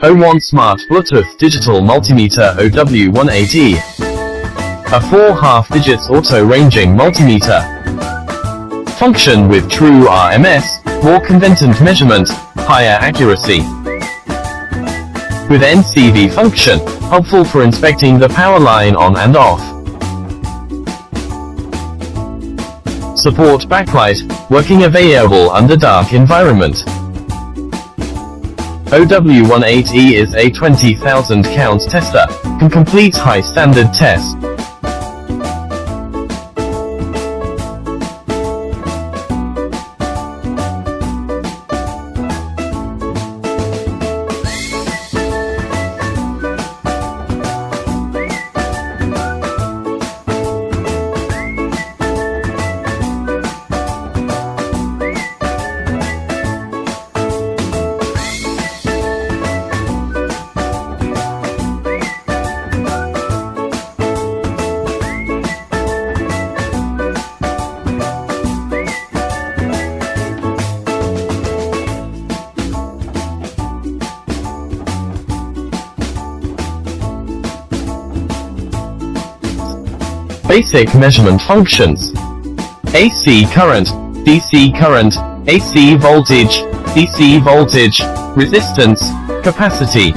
OWON Smart Bluetooth Digital Multimeter OW18E. A 4 half-digits auto-ranging multimeter. Function with true RMS, more convenient measurement, higher accuracy. With NCV function, helpful for inspecting the power line on and off. Support backlight, working available under dark environment. OW18E is a 20,000 count tester, can complete high standard tests. Basic measurement functions: AC current, DC current, AC voltage, DC voltage, resistance, capacity,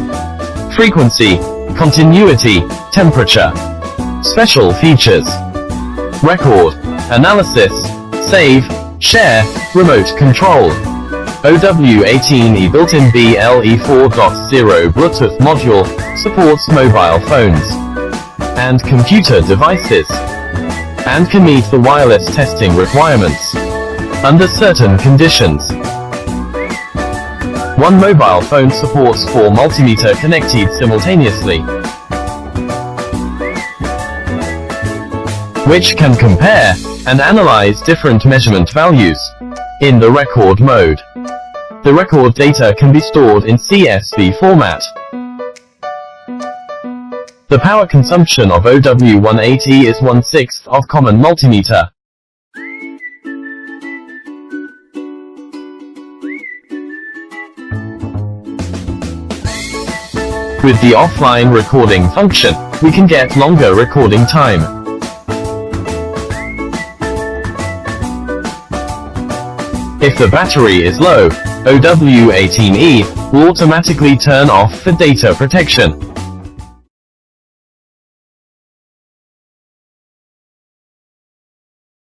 frequency, continuity, temperature. Special features: record, analysis, save, share, remote control. OW18E built-in BLE 4.0 Bluetooth module, supports mobile phones and computer devices, and can meet the wireless testing requirements under certain conditions. One mobile phone supports 4 multimeter connected simultaneously, which can compare and analyze different measurement values in the record mode. The record data can be stored in CSV format. The power consumption of OW18E is 1/6 of common multimeter. With the offline recording function, we can get longer recording time. If the battery is low, OW18E will automatically turn off for data protection.